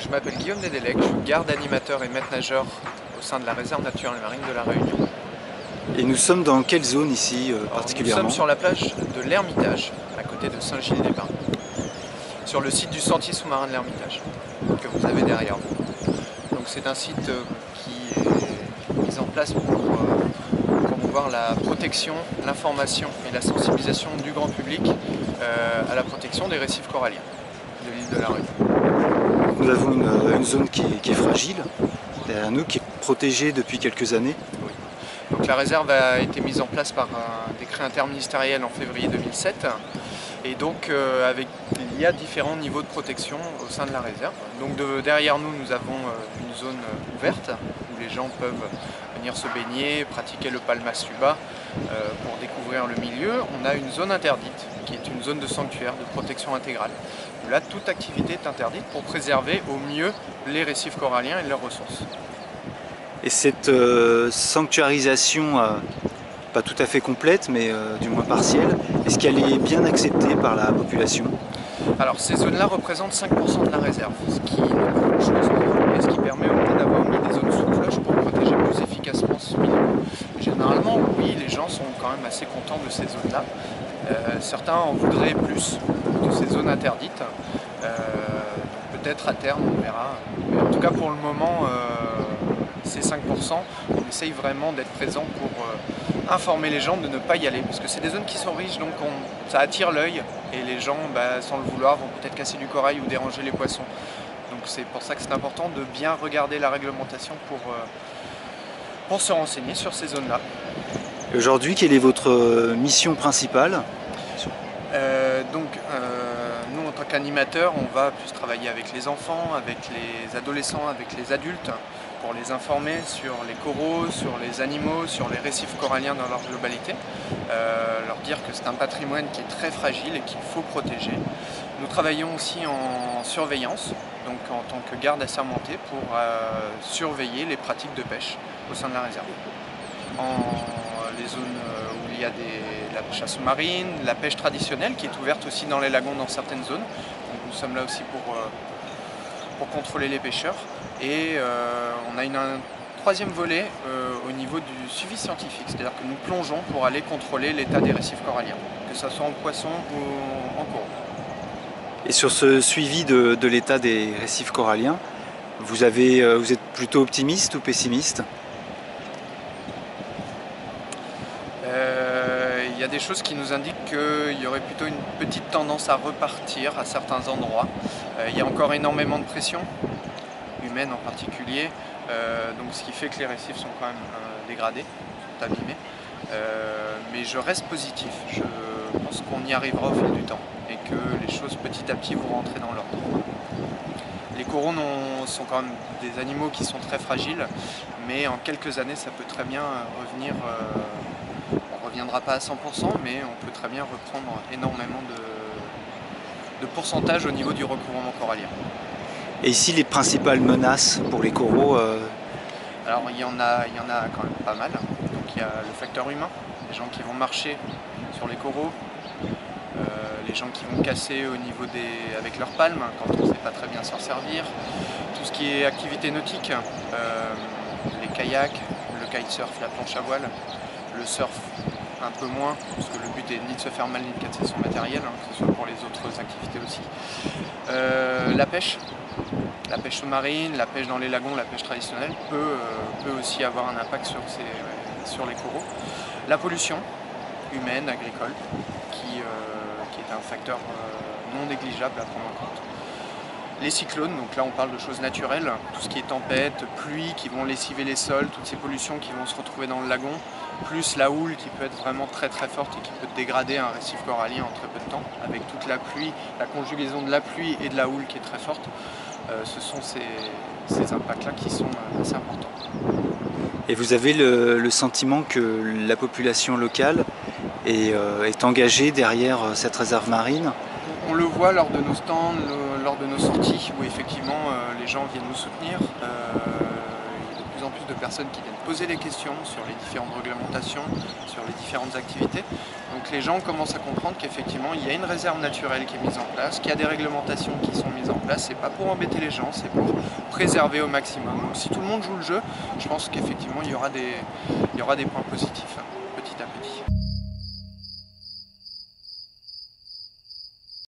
Je m'appelle Guillaume Dedelec, je suis garde animateur et maître nageur au sein de la réserve naturelle marine de la Réunion. Et nous sommes dans quelle zone ici particulièrement? Nous sommes sur la plage de l'Hermitage, à côté de Saint-Gilles-des-Pins, sur le site du sentier sous-marin de l'Hermitage, que vous avez derrière vous. Donc c'est un site qui est mis en place pour promouvoir la protection, l'information et la sensibilisation du grand public à la protection des récifs coralliens de l'île de la Réunion. Nous avons une zone qui est fragile, derrière nous, qui est protégée depuis quelques années. Oui. Donc la réserve a été mise en place par un décret interministériel en février 2007 et donc il y a différents niveaux de protection au sein de la réserve. Donc derrière nous, nous avons une zone ouverte où les gens peuvent venir se baigner, pratiquer le palmas suba pour découvrir le milieu. On a une zone interdite qui est une zone de sanctuaire, de protection intégrale. Là, toute activité est interdite pour préserver au mieux les récifs coralliens et leurs ressources. Et cette sanctuarisation, pas tout à fait complète, mais du moins partielle, est-ce qu'elle est bien acceptée par la population? Alors ces zones-là représentent 5% de la réserve, ce qui n'est pas grand-chose, et ce qui permet au moins d'avoir mis des zones sous cloche pour protéger plus efficacement ce milieu. Généralement, oui, les gens sont quand même assez contents de ces zones-là. Certains en voudraient plus de ces zones interdites. Peut-être à terme, on verra. Mais en tout cas, pour le moment, ces 5%, on essaye vraiment d'être présent pour informer les gens de ne pas y aller. Parce que c'est des zones qui sont riches, donc ça attire l'œil. Et les gens, sans le vouloir, vont peut-être casser du corail ou déranger les poissons. Donc c'est pour ça que c'est important de bien regarder la réglementation pour se renseigner sur ces zones-là. Aujourd'hui, quelle est votre mission principale? Nous, en tant qu'animateurs, on va plus travailler avec les enfants, avec les adolescents, avec les adultes, pour les informer sur les coraux, sur les animaux, sur les récifs coralliens dans leur globalité, leur dire que c'est un patrimoine qui est très fragile et qu'il faut protéger. Nous travaillons aussi en surveillance, donc en tant que garde assermenté pour surveiller les pratiques de pêche au sein de la réserve. Les zones où il y a la pêche sous-marine, la pêche traditionnelle qui est ouverte aussi dans les lagons dans certaines zones. Donc nous sommes là aussi pour contrôler les pêcheurs. Et on a un troisième volet au niveau du suivi scientifique, c'est-à-dire que nous plongeons pour aller contrôler l'état des récifs coralliens, que ce soit en poisson ou en coraux. Et sur ce suivi de l'état des récifs coralliens, vous êtes plutôt optimiste ou pessimiste? Il y a des choses qui nous indiquent qu'il y aurait plutôt une petite tendance à repartir à certains endroits. Il y a encore énormément de pression, humaine en particulier, donc ce qui fait que les récifs sont quand même dégradés, sont abîmés. Mais je reste positif, je pense qu'on y arrivera au fil du temps et que les choses petit à petit vont rentrer dans l'ordre. Les coraux sont quand même des animaux qui sont très fragiles, mais en quelques années ça peut très bien revenir. On ne reviendra pas à 100%, mais on peut très bien reprendre énormément de pourcentage au niveau du recouvrement corallien. Et ici, les principales menaces pour les coraux? Alors il y en a quand même pas mal. Donc il y a le facteur humain, les gens qui vont marcher sur les coraux, les gens qui vont casser au niveau avec leurs palmes quand on ne sait pas très bien s'en servir, tout ce qui est activité nautique, les kayaks, le kitesurf, la planche à voile, le surf un peu moins, parce que le but est ni de se faire mal ni de casser son matériel, que ce soit pour les autres activités aussi. La pêche sous-marine, la pêche dans les lagons, la pêche traditionnelle peut aussi avoir un impact sur les coraux. La pollution humaine, agricole, qui est un facteur non négligeable à prendre en compte. Les cyclones, donc là on parle de choses naturelles, tout ce qui est tempête, pluie qui vont lessiver les sols, toutes ces pollutions qui vont se retrouver dans le lagon, plus la houle qui peut être vraiment très très forte et qui peut dégrader un récif corallien en très peu de temps, avec toute la pluie, la conjugaison de la pluie et de la houle qui est très forte. Ce sont ces impacts-là qui sont assez importants. Et vous avez le sentiment que la population locale est engagée derrière cette réserve marine? On le voit lors de nos stands, lors de nos sorties, où effectivement les gens viennent nous soutenir. Il y a de plus en plus de personnes qui viennent poser des questions sur les différentes réglementations, sur les différentes activités. Donc les gens commencent à comprendre qu'effectivement il y a une réserve naturelle qui est mise en place, qu'il y a des réglementations qui sont mises en place, c'est pas pour embêter les gens, c'est pour préserver au maximum. Donc si tout le monde joue le jeu, je pense qu'effectivement il y aura des points positifs petit à petit.